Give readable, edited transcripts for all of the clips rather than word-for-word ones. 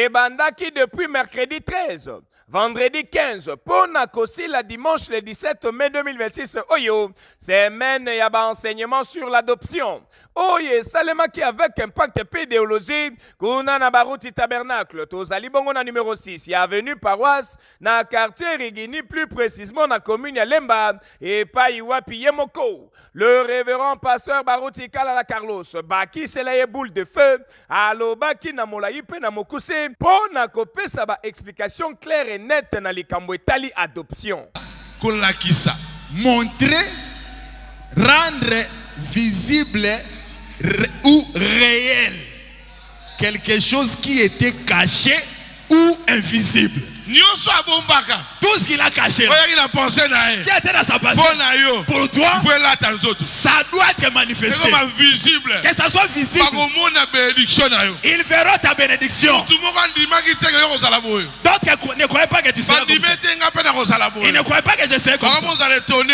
Ebandaki depuis mercredi 13. Vendredi 15, pona kosi la dimanche le 17 mai 2026, oyo, semaine yaba enseignement sur l'adoption. Oye, salemaki avec impact pédéologie, kuna na baruti tabernacle, tozali bongo na numéro 6, ya avenue paroisse, na quartier Rigini, plus précisément na commune ya Lemba, et pa iwapi yemoko. Le révérend pasteur baruti Kalala Carlos, baki selaye boule de feu, alo baki na molayi pe na mokuse, pona kopesa ba explication claire et net na likambo etali adoption. Kolakisa, montrer, rendre visible ou réel quelque chose qui était caché ou invisible. Tout ce qu'il a caché, qui était dans sa pensée, pour toi, ça doit être manifesté. Que ça soit visible. Ils verront ta bénédiction. D'autres ne croyaient pas que tu serais comme ça. Ils ne croyaient pas que je serais comme ça.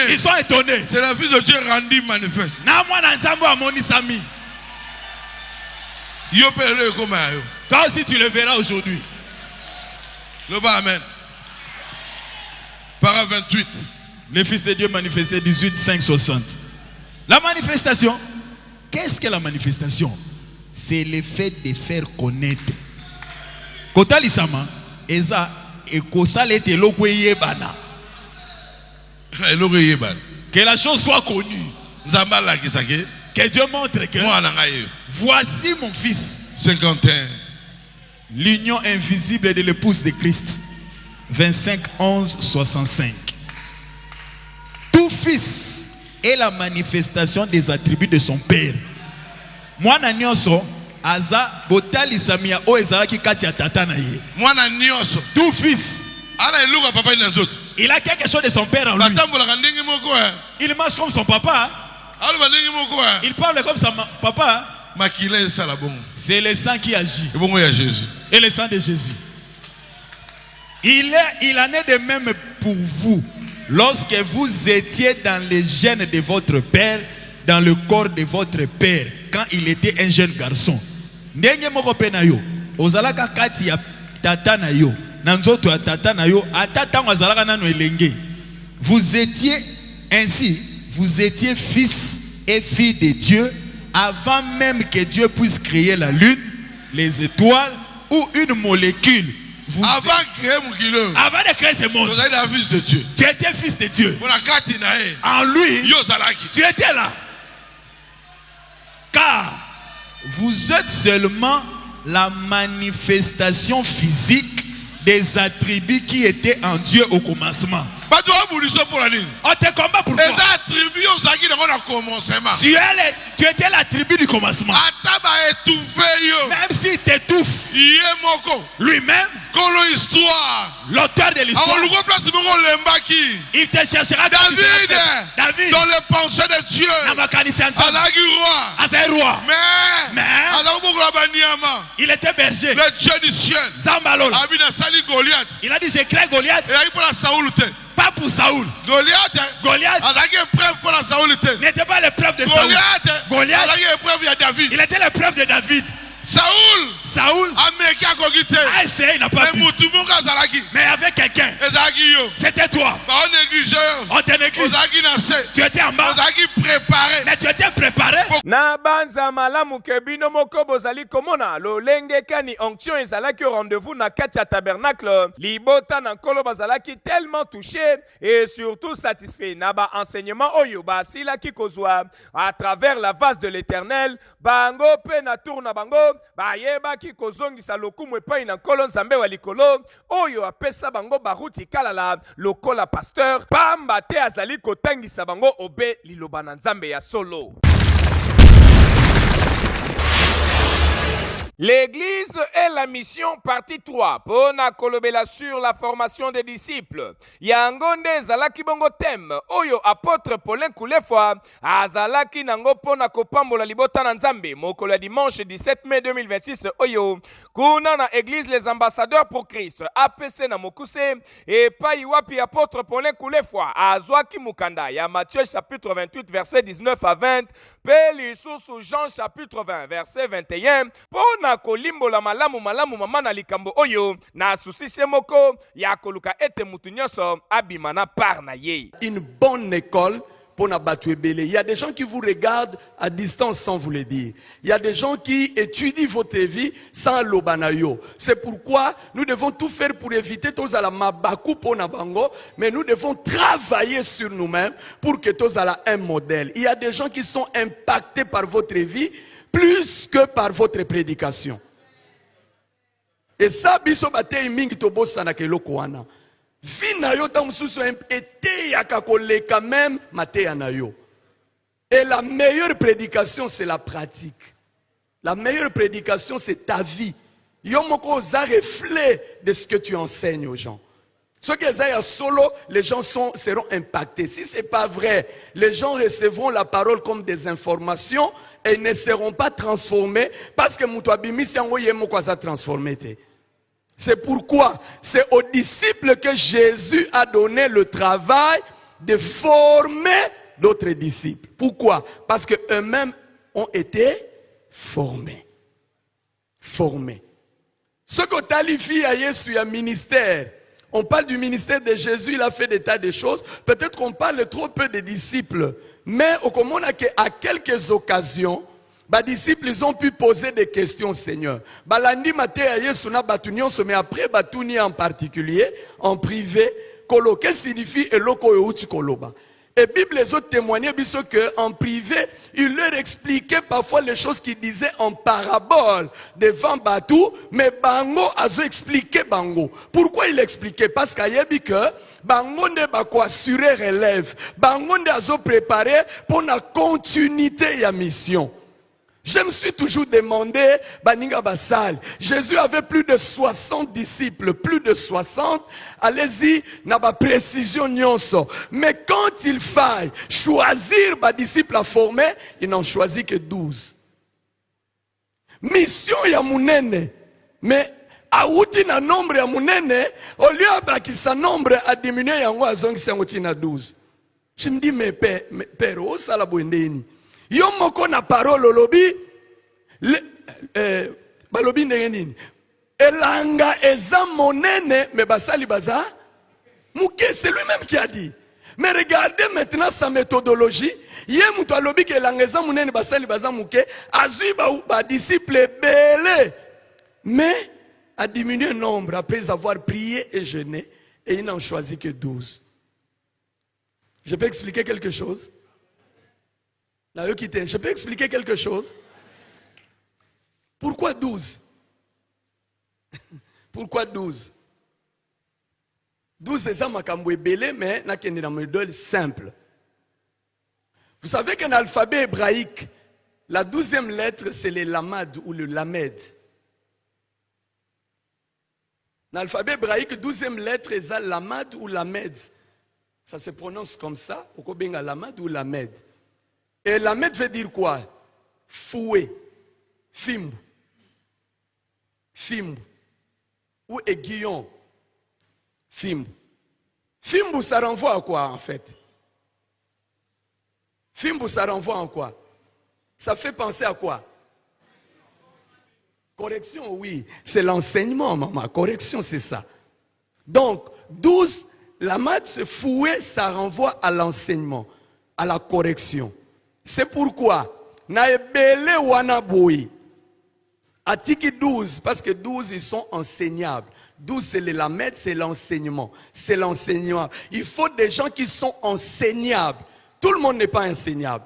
Ils sont étonnés. C'est le Fils de Dieu rendu manifeste. Toi aussi tu le verras aujourd'hui. Le bas, amen. Parole 28. Le Fils de Dieu manifesté 18, 5, 60. La manifestation. Qu'est-ce que la manifestation? C'est le fait de faire connaître. Kota lisama, eza ekosalete lokweye bana. Que la chose soit connue. Que Dieu montre que voici mon fils. 51. L'union invisible de l'épouse de Christ. 25, 11, 65. Tout fils est la manifestation des attributs de son père. Mwana nyonso aza botali samia o ezalaki kati ya tata na ye. Mwana nyonso. Tout fils. Il a quelque chose de son père en lui. Il marche comme son papa. Il parle comme son papa. C'est le sang qui agit. Et le sang de Jésus. Il en est de même pour vous. Lorsque vous étiez dans les gènes de votre père, dans le corps de votre père, quand il était un jeune garçon. Ndenge moko pe na yo, ozalaka kati ya tata na yo, na nzoto ya tata na yo, atata ngazalaka nanu elenge. Vous étiez ainsi, vous étiez fils et filles de Dieu avant même que Dieu puisse créer la lune, les étoiles ou une molécule. Avant de créer ce monde, tu étais fils de Dieu. En lui, tu étais là. Car vous êtes seulement la manifestation physique des attributs qui étaient en Dieu au commencement. On te combat pour toi. Tu étais la tribu du commencement. Même s'il t'étouffe, lui-même, l'auteur de l'histoire, il te cherchera. David, dans les pensées de Dieu, un roi. Mais il était berger. Le Dieu du ciel. Il a dit, j'ai créé Goliath. Pas pour Saoul. Goliath n'était pas l'épreuve de Saoul. Goliath, il était l'épreuve de David. Saoul a essayé, il n'a pas pu. Mais avec quelqu'un, c'était toi. On te néglige. Tu étais en bas. Mais tu étais préparé. Na banza malamu kebino moko bozali komona lolenge kani onction ezalaki rendez-vous na kati ya tabernacle libota na nkolo bazalaki tellement touché et surtout satisfait na ba enseignement oyo basilaki kozwa à travers la vase de l'Éternel bango pe na tour na bango bayebaki kozongisa lokumu epai na nkolo nzambe wa likolo oyo apesa bango baruti kalala lokola pasteur pamba te azali kotangisa bango obe liloba na nzambe ya solo. L'église et la mission, partie 3. Pona kolobela sur la formation des disciples. Yangonde zalaki bongo thème. Oyo apôtre Paulin Koulefwa. Azalaki nango pona kopambola libota na nzambe. Mokolo ya dimanche 17 mai 2026. Oyo. Kuna na église les ambassadeurs pour Christ. APC na mokuse. Et pa iwapi apôtre Paulin Koulefwa. Azwaki mukanda. Ya Matthieu chapitre 28 verset 19 à 20. Pe lisusu Jean chapitre 20 verset 21. Pona pona kolimbola malamu mama na likambo oyo na susise moko ya koluka ete mutu nyonso abima na par na ye. Une bonne école pour Nabatouébélé. Il y a des gens qui vous regardent à distance sans vous le dire. Il y a des gens qui étudient votre vie sans l'obanayo. C'est pourquoi nous devons tout faire pour éviter tous à la mabaku pour Nabango, mais nous devons travailler sur nous-mêmes pour que tous à la un modèle. Il y a des gens qui sont impactés par votre vie plus que par votre prédication. Et ça, biso bate mingi tobo sanake lokoana. Vina yo ta mususu ete yakakoleka même mateya na yo. Et la meilleure prédication c'est la pratique. La meilleure prédication c'est ta vie. Yo moko za reflet de ce que tu enseignes aux gens. Ce que ça solo, les gens seront impactés. Si c'est pas vrai, les gens recevront la parole comme des informations et ils ne seront pas transformés parce que mutuabimi sango yemo kwa za transformé. C'est pourquoi c'est aux disciples que Jésus a donné le travail de former d'autres disciples. Pourquoi? Parce que eux-mêmes ont été formés. Formés. Ce que qualifie à Yesu un ministère, on parle du ministère de Jésus, il a fait des tas de choses. Peut-être qu'on parle trop peu des disciples, mais au commun à quelques occasions, les disciples ils ont pu poser des questions au Seigneur. Balandi mate ya Yesu na batunion mais après batuni en particulier en privé kolo que signifie eloko yo uti koloba. Et Bible les autres témoignaient que en privé, il leur expliquait parfois les choses qu'il disait en parabole devant Batou, mais Bango a expliqué Bango. Pourquoi il expliquait? Parce qu'il y a dit que Bango ne va quoi assurer relève. Bango ne a préparé pour la continuité de la mission. Je me suis toujours demandé, Baninga Bassal, Jésus avait plus de 60 disciples, plus de 60, allez-y, n'a pas précision nyonso. Mais quand il faille choisir les disciples à former, ils n'ont choisi que 12. Mission ya munene, mais a outi na nombre ya munene, au lieu de sa nombre a diminué yango a zongi sangoti na 12. Je me dis, mais père, oh salabouendeni. Yo moko na parole lobi balobi ndenge nini elanga eza monene mais basali baza muke, c'est lui-même qui a dit. Mais regardez maintenant sa méthodologie. Yé muto alobi ke elanga eza monene basali baza muke azui ba disciple belé mais a diminué le nombre après avoir prié et jeûné et il n'en choisit que 12. Je peux expliquer quelque chose? Je peux expliquer quelque chose? Pourquoi 12? Pourquoi 12? 12 c'est ça makambo ebele mais na kende na modèle simple. Vous savez qu'un alphabet hébraïque, la 12e lettre c'est le lamad ou le lamed. L'alphabet hébraïque 12e lettre c'est lamad ou lamed. Ça se prononce comme ça, okobenga lamad ou lamed. Et lamed veut dire quoi? Fouet, fimbu, fimbu, ou aiguillon, fimbu. Fimbu ça renvoie à quoi en fait? Fimbu ça renvoie à quoi? Ça fait penser à quoi? Correction, oui, c'est l'enseignement, maman. Correction, c'est ça. Donc, 12, lamad, c'est fouet, ça renvoie à l'enseignement, à la correction. C'est pourquoi, na ebele wanaboui, atiki 12, parce que 12 ils sont enseignables. 12 c'est le lamed, c'est l'enseignement. C'est l'enseignement. Il faut des gens qui sont enseignables. Tout le monde n'est pas enseignable.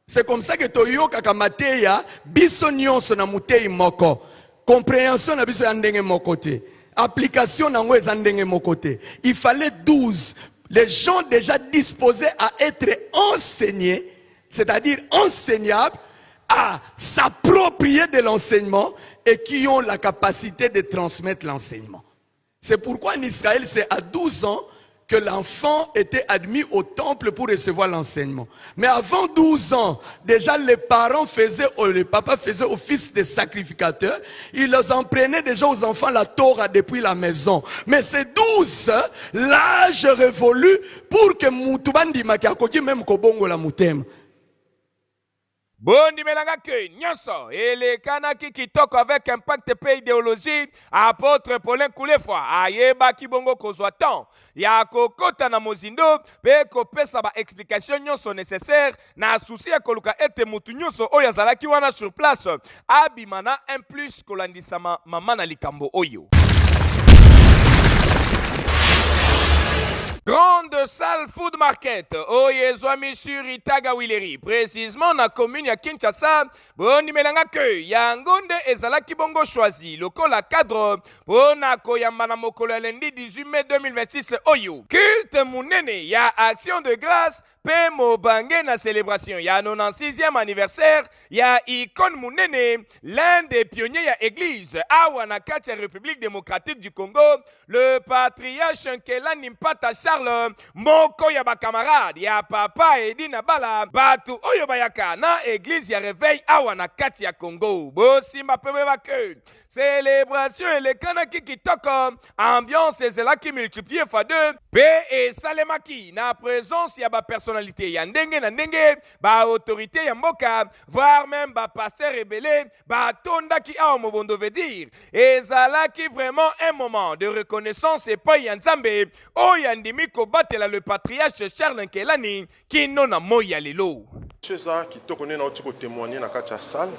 C'est comme ça que toyo kakamateya, biso nyonso na mutei moko. Compréhension na biso yandenge mokote. Application na ngwe zandenge mokote. Il fallait 12. Les gens déjà disposés à être enseignés, c'est-à-dire enseignables, à s'approprier de l'enseignement et qui ont la capacité de transmettre l'enseignement. C'est pourquoi en Israël, c'est à 12 ans que l'enfant était admis au temple pour recevoir l'enseignement. Mais avant 12 ans, déjà les parents faisaient, les papas faisaient office de sacrificateurs. Ils en prenaient déjà aux enfants la Torah depuis la maison. Mais c'est 12, l'âge révolu pour que Moutubandi Makiakoki même Kobongo la Moutem. Bondi melangake nyonso elekanaki kitoko avec impact pe idéologie apôtre Paulin Koulefwa ayebaki bongo kozwa temps ya kokota na mozindo pe kopesa ba explication nyonso nécessaire na souci ya koluka ete mutu nyonso oyo azalaki wana sur place abimana un plus kolandisa mama na likambo oyo. Grande salle food market oyezwami sur Itaga Wileri précisément na commune ya Kinshasa boni melanga ke yango nde ezalaki bongo choisi lokola cadre pona koyamba na mokolo ya lundi 18 mai 2026 oyo culte munene ya action de grâce pe mobange na célébration ya 96e anniversaire ya icône munene l'un des pionniers ya église awa na kati ya République démocratique du Congo le patriarche Nkelani Mpata Charles moko ya bakamarade ya papa Edi na bala batu oyo bayaka na église ya réveil awa na kati ya Congo bosimba pebe bake célébration elekanaki kitoko ambiance ezelaki multiplié fois 2 pe esalemaki na présence ya personnalité ya ndenge na ndenge ba autorité ya mboka voire même ba pasteur rebelle ba tondaki awa mobondo veut dire ezalaki vraiment un moment de reconnaissance et pas ya nzambe oyo andimi kobatela le patriarche Charles Nkelani kino na moya lelo cheza kitoko nena oti ko témoigner na kati ya salle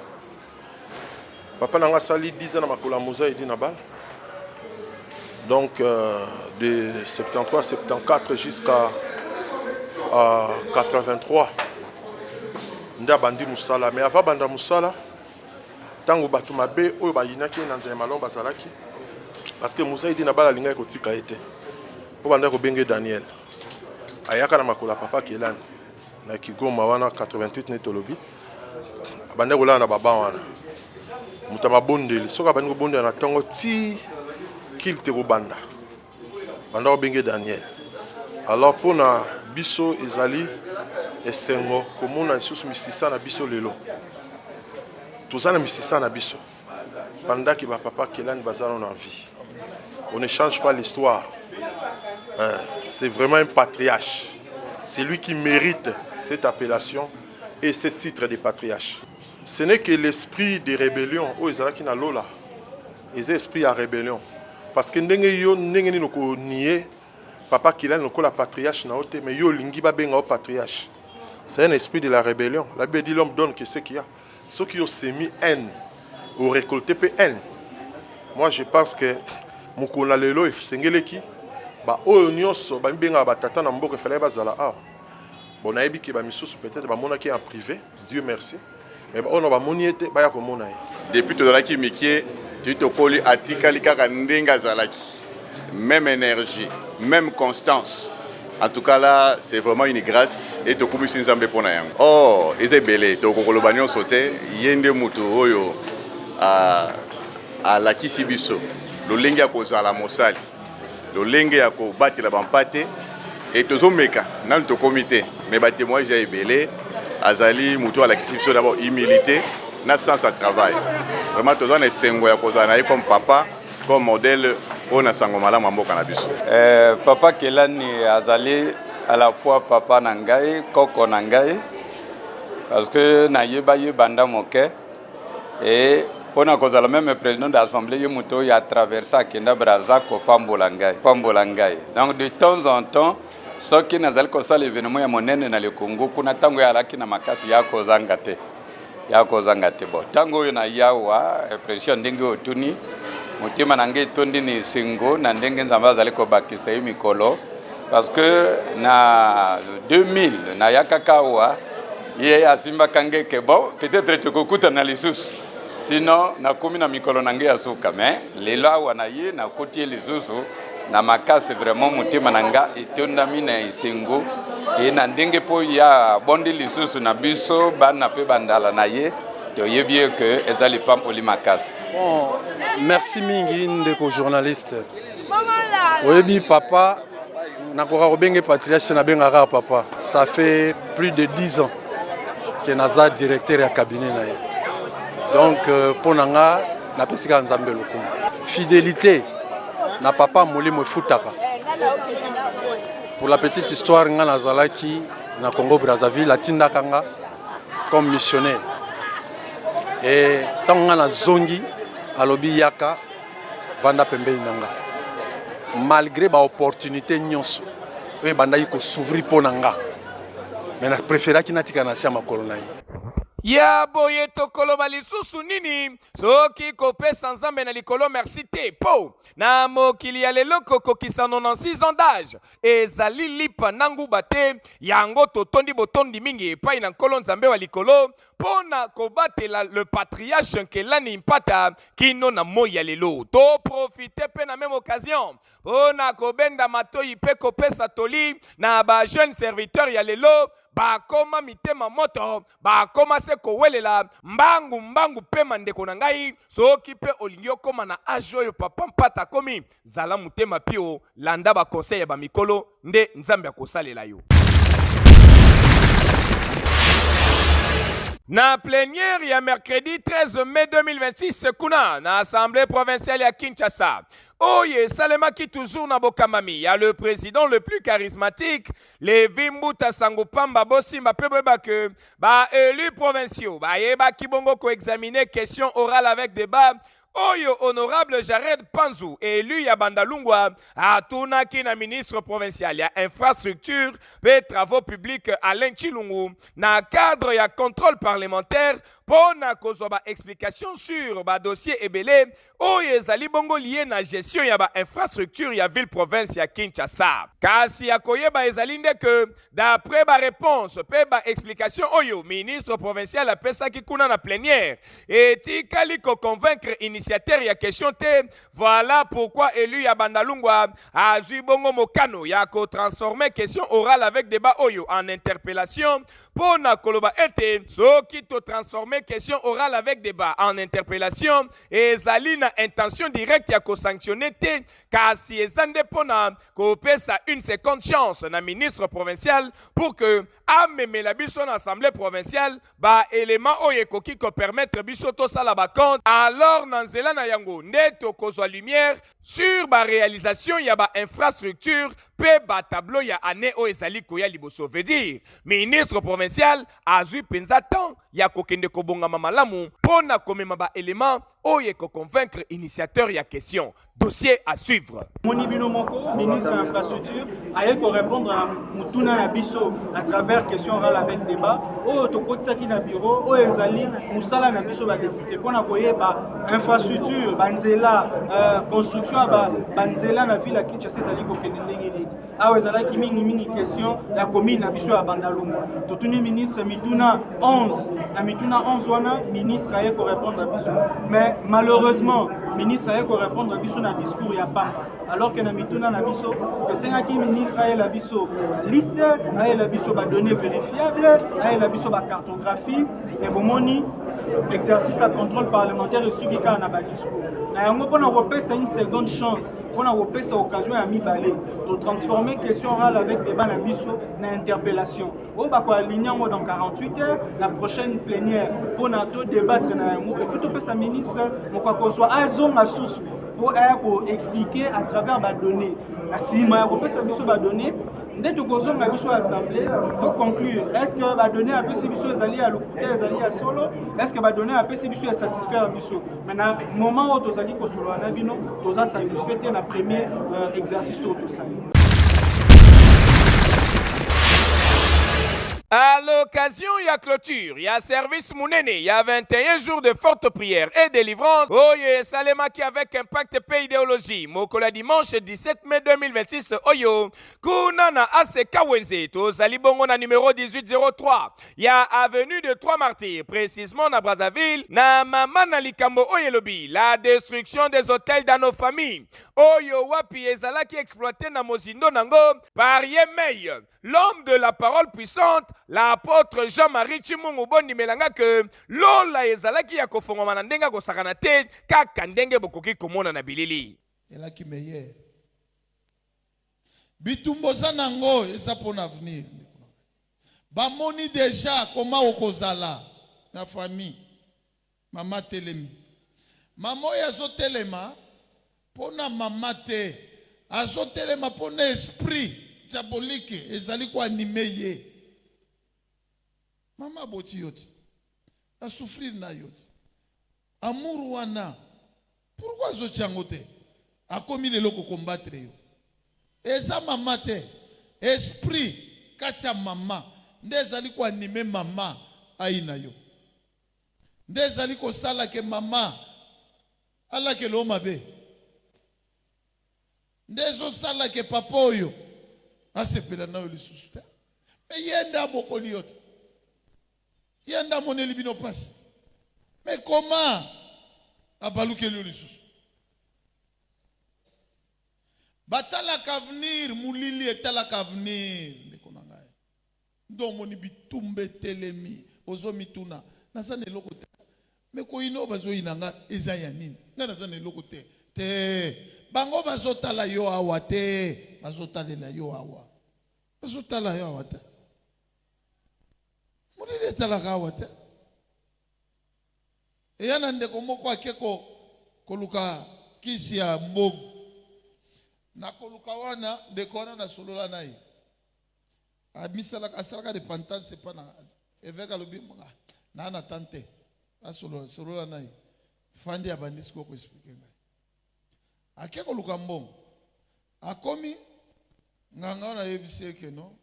papa nanga sali 10 ans na makolo moza edi na bal donc de 73 74 jusqu'à 83 nda bandi musala mais avant banda musala tango batu mabe oyo bayinaki na nzema malomba zalaki parce que Moussa edi na bala linga ko tika ete po banda ko benge Daniel ayaka na makola papa Kelani na Kigoma wana 88 netolobi banda ko la na baba wana mutama bondeli soka bandi ko bondela na tongo ti kilte ko banda ko benge Daniel alors pour na biso ezali esengo komona lisusu misisa na biso lelo tozana misisa na biso pendant que papa Kelani bazalo na vie on ne change pas l'histoire c'est vraiment un patriarche c'est lui qui mérite cette appellation et ce titre de patriarche ce n'est que l'esprit de rébellion o ezalaki na lola eza esprit à rébellion parce que ndenge yo ndenge ni ko nier papa Kelani lokola patriarche na ote mais yo lingi ba benga o patriarche c'est un esprit de la rébellion la Bible dit l'homme donne que ce qu'il y a ceux qui ont sémi haine ou récolté peu haine moi je pense que mukona lelo esengeleki ba oyo nyonso ba benga ba tata na mboka fallait bazala ah bon na yebi ke ba misusu peut-être ba monaki en privé Dieu merci mais on va moniete ba ya ko mona depuis to zalaki mikie tu to koli atikali kaka ndenga zalaki même énergie même constance en tout cas là c'est vraiment une grâce et to kumisi nzambe pona yango oh ezebele to kokoloba nyonso te yende mutu oyo a lakisi biso lolenge ya kozala mosali lolenge ya kobatela bampate et tozomeka nanu tokomi te mais batémoignage ya ebele azali mutu alakisi biso d'abord humilité na sens à travail vraiment toza na esengo ya kozala na ye comme papa comme modèle oyo na sango malamu ya mboka na biso papa Kelani azali à la fois papa na ngai koko na ngai parce que nayeba ye banda moke et pona kozala même président d'assemblée ye mutu oyo atraverse akenda Braza kopambola ngai donc de temps en temps soki nazali kosala événement ya monene na le Congo kuna ntango yalaki na makasi ya kozanga te bo ntango oyo na yawa pression ndenge otuni mutima na ngai tondi ni singo na ndenge nzambe azali kobakisa ye mikolo parce que na 2000 na yakaka wa ye asimbaka ngeke bon peut-être tokokuta na lisusu sinon nakomi na mikolo na ngai ya suka mais lelo awa na ye nakoti ye lisusu na makasi vraiment mutima na nga etondami na esengo e na ndenge po ya bondi lisusu na biso bana pe bandala na ye toyebi que ezali pampoli makasi. Bon, merci mingi ndeko journaliste. Oyebi papa nakoka kobenge patriarche na bengaka papa. Ça fait plus de 10 ans que naza directeur ya cabinet na ye. Donc pour nanga na pesika nzambe lokumu. Fidélité na papa molimo futaka. Pour la petite histoire nga nazalaki na Congo Brazzaville atindaka nga comme missionnaire. Et tant nga na zongi alobi yaka vanda pembeni nanga. Malgré ba opportunité nyonso oyo bandaki ko s'ouvrir po nanga. Mais na préféra ki natika na sia makolo na ye. Ya boye tokoloba lisusu nini soki kopesa nzambe na likolo merci te po na mokili ya lelo kokokisa 96 ans d'âge ezali lipa nanguba te yango totondi botondi mingi epai na nkolo nzambe wa likolo mpo na kobatela le patriarche Nkelani Mpata kino na moi ya lelo toprofite mpe na meme occasion mpo na kobenda matoi mpe kopesa toli na bajeune serviteur ya lelo bakoma mitema moto bakoma se kowelela mbangu pe mandeko na ngai soki pe olingi okoma na age oyo papa Mpata komi zala mutema pio landa ba conseil ya bamikolo nde nzambe akosalela yo. Na plénière ya mercredi 13 mai 2026 kuna na assemblée provinciale ya Kinshasa. Oye salemaki toujours na bokamami ya le président le plus charismatique Levi Mbuta Sangopamba Bosimba pe boyeba que ba élus provinciaux ba yeba ki bongo ko examiner question orale avec débat. Oyo honorable Jared Panzou élu ya Bandalungwa atunaki na ministre provincial ya infrastructure pe travaux publics Alain Chilungu na cadre ya contrôle parlementaire pour na kozoba explication sur ba dossier ebele oyo ezali bongo lié na gestion ya ba infrastructure ya ville province ya Kinshasa. Kasi ya koyeba ezali nde que d'après ba réponse pe ba explication oyo ministre provincial apesaki kuna na plénière etikali ko convaincre initiateur ya question te. Voilà pourquoi élu ya Bandalungwa azui bongo mokano ya ko transformer question orale avec débat oyo en interpellation pour na koloba ete soki to transformer question orale avec débat en interpellation ezali na intention directe ya ko sanctionner te kasi ezande pona ko pesa une seconde chance na ministre provincial pour que amemela biso na assemblée provinciale ba élément oyo ekoki ko permettre biso to sala ba compte alors na nzela na yango nde to kozwa lumière sur ba réalisation ya ba infrastructure pe ba tableau ya année oyo ezali koya liboso. Veut dire ministre provincial azui penza temps ya kokende kobongama malamu pona komema ba élément oyo ko convaincre initiateur ya question. Dossier à suivre. Monibino Moko, ministre de l'infrastructure, a ko répondre à Mutuna na biso à travers question orale avec débat. O to kotsaki na bureau, o ezali musala na biso ba député pona koyeba infrastructure, banzela, construction ba banzela na ville ya Kinshasa ezali ko kende ndenge. Awa ezalaki mingi question ya commune na biso ya Bandalungwa. Totuni ministre Mituna 11, na Mituna 11 wana ministre a ko répondre à biso. Mais malheureusement, ministre a ko répondre à biso na discours ya Pamba. Alors que na Mituna na biso, que sengaki ministre a la biso liste, a la biso ba données vérifiables, a la biso ba cartographie et bomoni exercice à contrôle parlementaire et suivi na ba discours. Na yango pona repesa une seconde chance. On a repéré occasion à mi-balai de transformer question orale avec débat na biso na interpellation. On va aligner dans 48 heures la prochaine plénière pour nous débattre na yango et plutôt que sa ministre mon quoi qu'on soit azon à source pour expliquer à travers ba données. Si ma repère sa biso ba données dès que nous avons biso assemblée pour conclure est-ce que ba donner un peu si biso ezali à l'occuper ezali à solo est-ce que ba donner un peu si biso est satisfaire biso maintenant moment où tozali ko solo na bino toza satisfait na premier exercice au tout ça. À l'occasion, il y a clôture, il y a service Mounene, il y a 21 jours de forte prière et délivrance. Oye, Salemaki avec impact et idéologie. Mokola dimanche 17 mai 2026, Oyo, Kunana Aseka Wenze, Tozali Bongo na numéro 1803. Il y a avenue de Trois Martyrs, précisément na Brazzaville, na Mamana Likambo Oyelobi, la destruction des hôtels dans nos familles. Oyo Wapi Ezalaki exploité na Mozindo Nango par Yemei, l'homme de la parole puissante. L'apôtre Jean-Marie Chimungu Bondi Melanga que lola ezalaki ya kofongoma na ndenga kosakana te kaka ndenge bokoki komona na bilili. Elaki meilleur. Bitumboza nango eza pour l'avenir. Bamoni déjà comment okozala na famille. Mama telemi. Maman yazo telema pona mama te. Azo telema pona esprit diabolique ezali ko animer. Maman boti yoti. A souffrir na yoti. amour wana pourquoi zotyango te akomi lelo ko combattre yo eza mama te esprit kati ya mama nde ezali ko anime mama aina yo nde ezali ko sala ke mama ala ke lo mabe nde zo sala ke papa oyo asepela na yo lisusu te me yenda bokoli yote yenda moneli bino pasi mais comment abalukeli yo lisusu batalaka avenir mulili etalaka avenir ndeko na ngai ndo moni bitumbe telemi ozomituna naza na eloko te me koyino bazoyina nga eza ya nini nga naza na eloko te te bango bazotala yo awa te bazotalela yo awa bazotala yo awa te mulili etalaka awa te eya na ndeko moko ake koluka kisi ya mbogu na koluka wana ndeko wana na solola na ye asalaka repentance epa na eveke alobi na tante asolola na ye fandi abandisi ko koexplike ngai ake koluka mbongo akomi nganga wana ayebisi eke no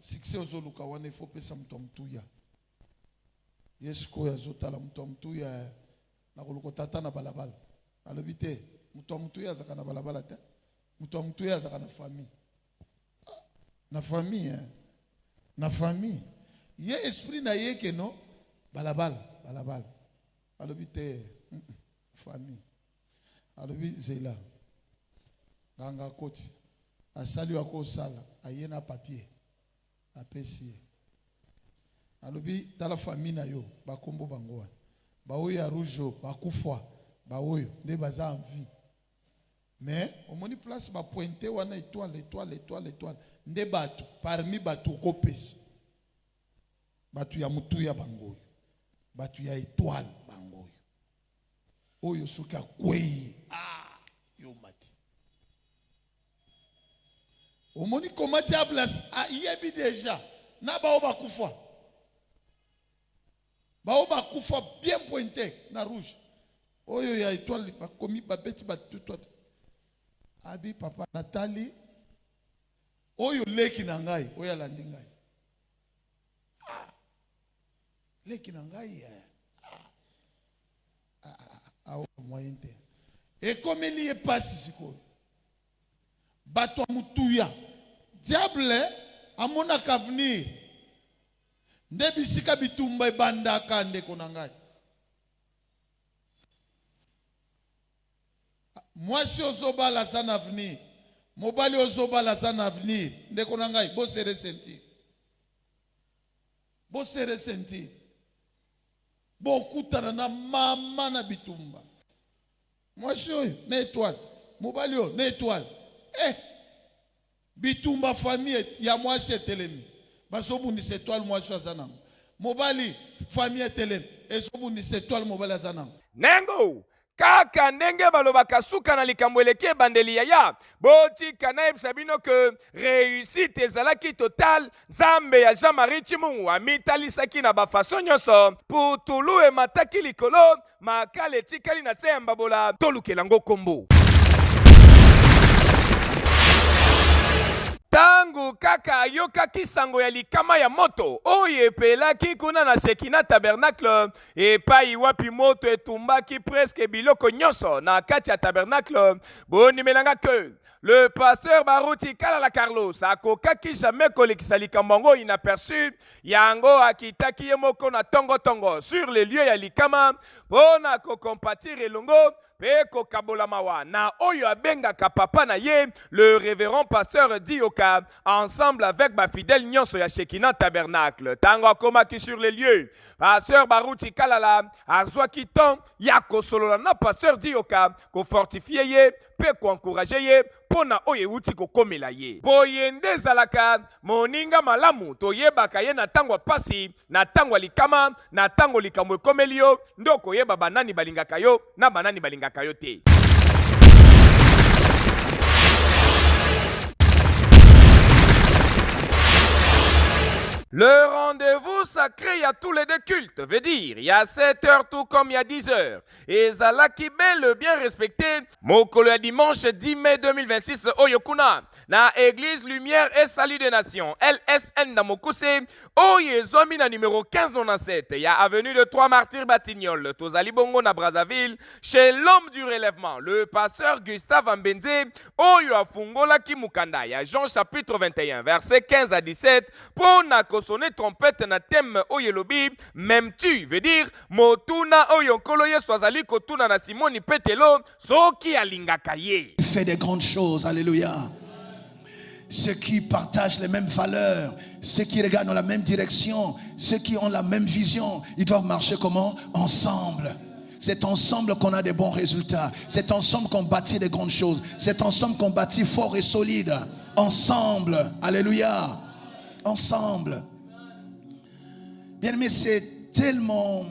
succès ozoluka wana ifo pesa moto ya motuya ye sikoyo azotala moto ya motuya na koluka tata na balabala alobi te moto ya motuya azaka na balabala te moto ya motuya azaka na famille na famille ye esprit na ye ke no balabala alobi te famille alobi zela nganga koti asali wako sala aye na papier apesi ye alobi tala famille na yo bakombo bango wana baoyo ya rouge bakufwa baoyo nde baza en vie mais omoni place bapointe wana étoile nde bato parmi bato okopesi bato ya mutuya bangoyo bato ya étoile bangoyo oyo soki akwei yo mati omoni koma diable ayebi déjà na bao bakufa bien pointé na rouge oyo ya étoile bakomi babeti bato abi papa Nathalie oyo leki na ngai oyo alandi ngai leki na ngai moyen te ekomeli ye pasi sikoyo bato ya mutuya diable amonaka avenir nde bisika bitumba ebandaka ndeko na ngai mwasi ozobala aza na avenir mobali ozobala aza na avenir ndeko na ngai bose ressentir bokutana na mama na bitumba mwasi oyo na étoile mobali oyo na étoile bitumba famille ya mwasi etelemi bazobundisa étoile mwasi aza nango mobali famille etelemi ezobundisa étoile mobali aza nango nengo kaka ndenge balobaka suka na likambo eleki ebandeli yaya botika nayebisa bino ke réussite ezalaki total nzambe ya Jean-Marie Chimungu amitalisaki na bafaso nyonso putulu emataki likolo makala etikali na se ya mbabola tolukela ngo kombo tangu kaka ayokaki sango ya likama ya moto oyo epelaki kuna na Shekina tabernacle epai wapi moto etumbaki presque biloko nyonso na kati ya tabernacle bonimelanga ke le pasteur Baruti Kalala Carlos akokaki jamais kolekisa likambo yango inaperçu yango akitaki ye moko na tongo sur les lieux ya likama pona kokompatir elongo pe kokabola mawa na oyo abengaka papa na ye le révérend pasteur Dioka ensemble avec ba fidèle nyonso ya Shekina tabernacle tango akomaki sur les lieux pasteur Baruti Kalala azwaki temps ya kosolola na pasteur Dioka ko fortifier ye pe ko encourager ye pona oyo euti kokomela ye boye nde ezalaka moninga malamu toyebaka ye na ntango pasi na ntango likama na ntango likambo ekomeli yo nde okoyeba banani balingaka yo na banani balingaka yo te Le rendez-vous sacré, il y a tous les deux cultes, veut dire, il y a 7 heures tout comme il y a 10 heures. Et Zalaki Bel, bien respecté, Mokolo ya dimanche 10 mai 2026, Oyokuna, na Église Lumière et Salut des Nations, LSN na Mokuse, Oyezomi na numéro 1597, il y a avenue de 3 Martyrs Batignolles, Tozali Bongo na Brazzaville, chez l'homme du relèvement, le pasteur Gustave Ambenze, Oyo Afungola Kimukanda, il y a Jean chapitre 21, verset 15 à 17, pour na sonner trompette na thème oyelobi, même tu veut dire, Motuna Oyonkoloye Swazali Kotuna na Simoni Petelo, Soki Alingakaye. Il fait des grandes choses, alléluia. Ceux qui partagent les mêmes valeurs, ceux qui regardent dans la même direction, ceux qui ont la même vision, ils doivent marcher comment? Ensemble. C'est ensemble qu'on a des bons résultats. C'est ensemble qu'on bâtit des grandes choses. C'est ensemble qu'on bâtit fort et solide. Ensemble. Alléluia. Ensemble. Bien aimé, c'est tellement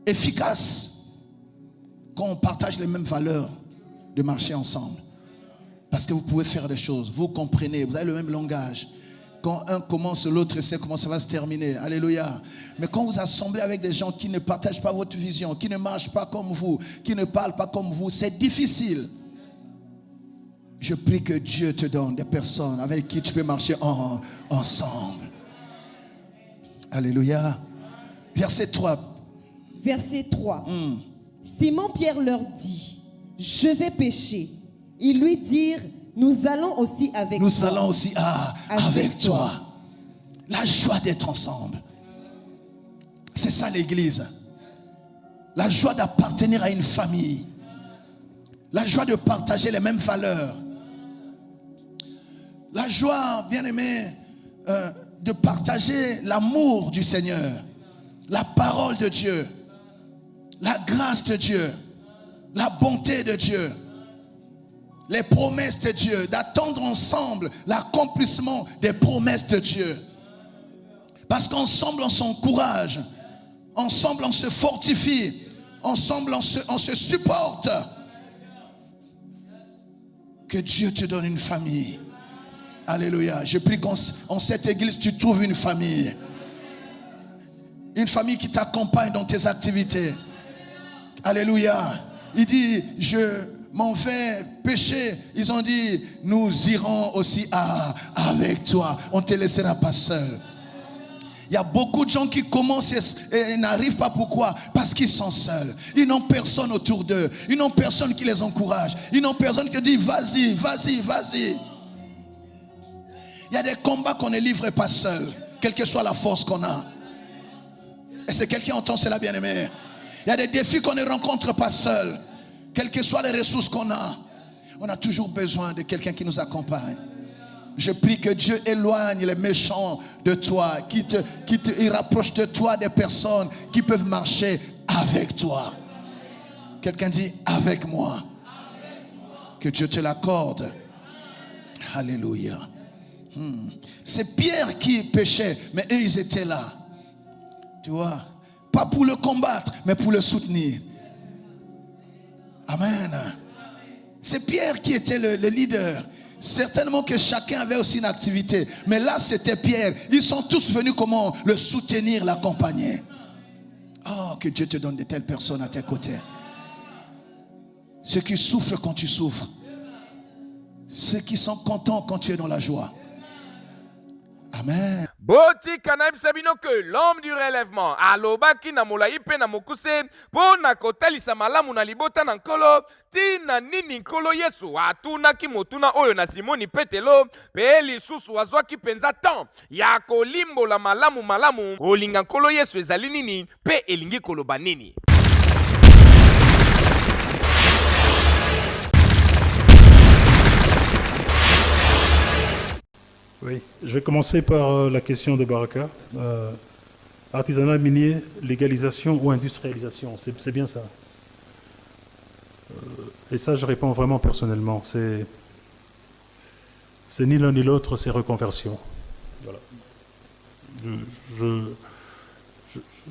efficace quand on partage les mêmes valeurs de marcher ensemble. Parce que vous pouvez faire des choses. Vous comprenez, vous avez le même langage. Quand un commence, l'autre sait comment ça va se terminer. Alléluia. Mais quand vous assemblez avec des gens qui ne partagent pas votre vision, qui ne marchent pas comme vous, qui ne parlent pas comme vous, c'est difficile. Je prie que Dieu te donne des personnes avec qui tu peux marcher ensemble. Alléluia. Verset 3. Verset 3. Simon-Pierre leur dit, je vais pêcher. Ils lui dirent, nous allons aussi avec toi. Nous allons aussi avec toi. La joie d'être ensemble. C'est ça l'église. La joie d'appartenir à une famille. La joie de partager les mêmes valeurs. La joie, bien aimé, de partager l'amour du Seigneur, la parole de Dieu, la grâce de Dieu, la bonté de Dieu, les promesses de Dieu, d'attendre ensemble l'accomplissement des promesses de Dieu. Parce qu'ensemble on s'encourage, ensemble on se fortifie, ensemble on se supporte. Que Dieu te donne une famille. Alléluia. Je prie qu'en cette église, tu trouves une famille. Une famille qui t'accompagne dans tes activités. Alléluia. Il dit, je m'en vais pêcher. Ils ont dit, nous irons aussi avec toi. On ne te laissera pas seul. Il y a beaucoup de gens qui commencent et n'arrivent pas. Pourquoi? Parce qu'ils sont seuls. Ils n'ont personne autour d'eux. Ils n'ont personne qui les encourage. Ils n'ont personne qui dit, vas-y, vas-y, vas-y. Il y a des combats qu'on ne livre pas seul, quelle que soit la force qu'on a. Est-ce que quelqu'un entend cela, bien aimé? Il y a des défis qu'on ne rencontre pas seul, quelles que soient les ressources qu'on a. On a toujours besoin de quelqu'un qui nous accompagne. Je prie que Dieu éloigne les méchants de toi, il rapproche de toi des personnes qui peuvent marcher avec toi. Quelqu'un dit avec moi. Que Dieu te l'accorde. Alléluia. C'est Pierre qui péchait, mais eux ils étaient là. Tu vois, pas pour le combattre, mais pour le soutenir. Amen. C'est Pierre qui était le leader. Certainement que chacun avait aussi une activité, mais là c'était Pierre. Ils sont tous venus comment? Le soutenir, l'accompagner. Oh, que Dieu te donne de telles personnes à tes côtés. Ceux qui souffrent quand tu souffres. Ceux qui sont contents quand tu es dans la joie. Amen. Boti kanaib sabino que l'homme du relèvement alobaki na molayi pe na mokuse po na kotalisa malamu na libota na nkolo tina nini nkolo Yesu atunaki motuna oyo na Simoni Petelo pe lisusu azwaki penza temps ya kolimbola malamu olinga nkolo Yesu ezali nini pe elingi koloba nini. Oui, je vais commencer par la question de Baraka. Artisanat minier, légalisation ou industrialisation, c'est bien ça. Et ça, je réponds vraiment personnellement. C'est ni l'un ni l'autre, c'est reconversion. Voilà.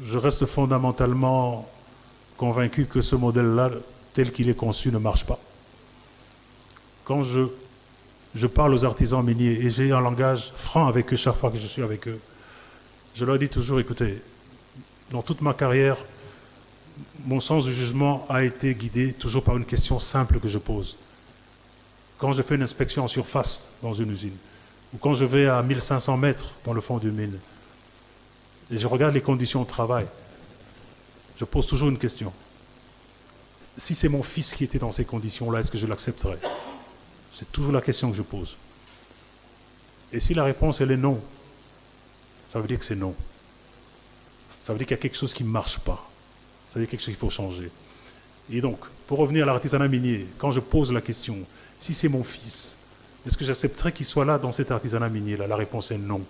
Je reste fondamentalement convaincu que ce modèle-là, tel qu'il est conçu, ne marche pas. Quand je je parle aux artisans miniers et j'ai un langage franc avec eux chaque fois que je suis avec eux. Je leur dis toujours, écoutez, dans toute ma carrière, mon sens du jugement a été guidé toujours par une question simple que je pose. Quand je fais une inspection en surface dans une usine, ou quand je vais à 1500 mètres dans le fond d'une mine, et je regarde les conditions de travail, je pose toujours une question. Si c'est mon fils qui était dans ces conditions-là, est-ce que je l'accepterais? C'est toujours la question que je pose. Et si la réponse elle est non, ça veut dire que c'est non. Ça veut dire qu'il y a quelque chose qui ne marche pas. Ça veut dire quelque chose qu'il faut changer. Et donc, pour revenir à l'artisanat minier, quand je pose la question, si c'est mon fils, est-ce que j'accepterais qu'il soit là dans cet artisanat minier-là? La réponse est non.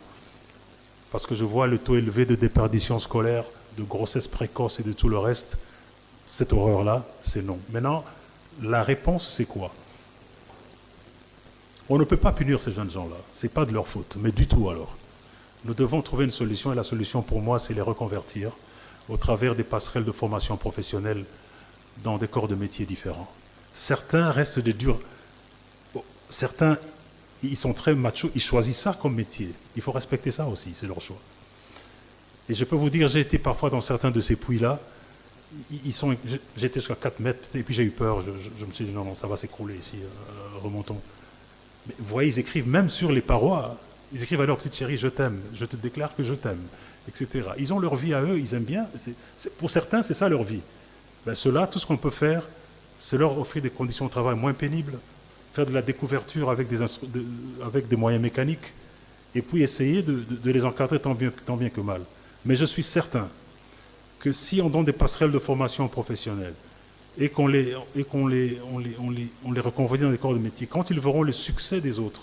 Parce que je vois le taux élevé de déperdition scolaire, de grossesse précoce et de tout le reste. Cette horreur-là, c'est non. Maintenant, la réponse, c'est quoi? On ne peut pas punir ces jeunes gens-là. Ce n'est pas de leur faute, mais du tout alors. Nous devons trouver une solution, et la solution pour moi, c'est les reconvertir au travers des passerelles de formation professionnelle dans des corps de métiers différents. Certains restent des durs. Certains, ils sont très machos, ils choisissent ça comme métier. Il faut respecter ça aussi, c'est leur choix. Et je peux vous dire, j'ai été parfois dans certains de ces puits-là, j'étais jusqu'à 4 mètres, et puis j'ai eu peur, je me suis dit non, ça va s'écrouler ici, remontons. Mais vous voyez, ils écrivent même sur les parois, ils écrivent à leur petite chérie, je t'aime, je te déclare que je t'aime, etc. Ils ont leur vie à eux, ils aiment bien, pour certains c'est ça leur vie. Ben, ceux-là, tout ce qu'on peut faire, c'est leur offrir des conditions de travail moins pénibles, faire de la découverture avec des moyens mécaniques, et puis essayer de les encadrer tant bien que mal. Mais je suis certain que si on donne des passerelles de formation professionnelle et qu'on les reconvertit dans des corps de métier, quand ils verront le succès des autres,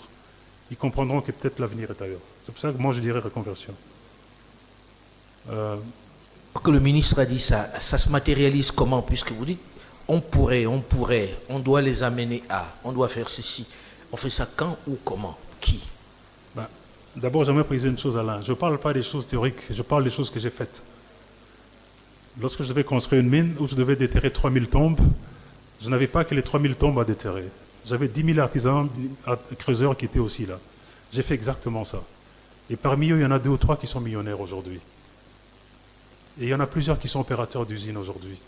ils comprendront que peut-être l'avenir est ailleurs. C'est pour ça que moi je dirais reconversion. Que le ministre a dit ça se matérialise comment? Puisque vous dites on pourrait, on doit les amener à, on doit faire ceci. On fait ça quand ou comment? Qui? D'abord, j'aimerais préciser une chose, Alain. Je ne parle pas des choses théoriques, je parle des choses que j'ai faites. Lorsque je devais construire une mine où je devais déterrer 3000 tombes, je n'avais pas que les 3000 tombes à déterrer. J'avais 10 000 artisans, creuseurs qui étaient aussi là. J'ai fait exactement ça. Et parmi eux, il y en a 2 ou 3 qui sont millionnaires aujourd'hui. Et il y en a plusieurs qui sont opérateurs d'usines aujourd'hui.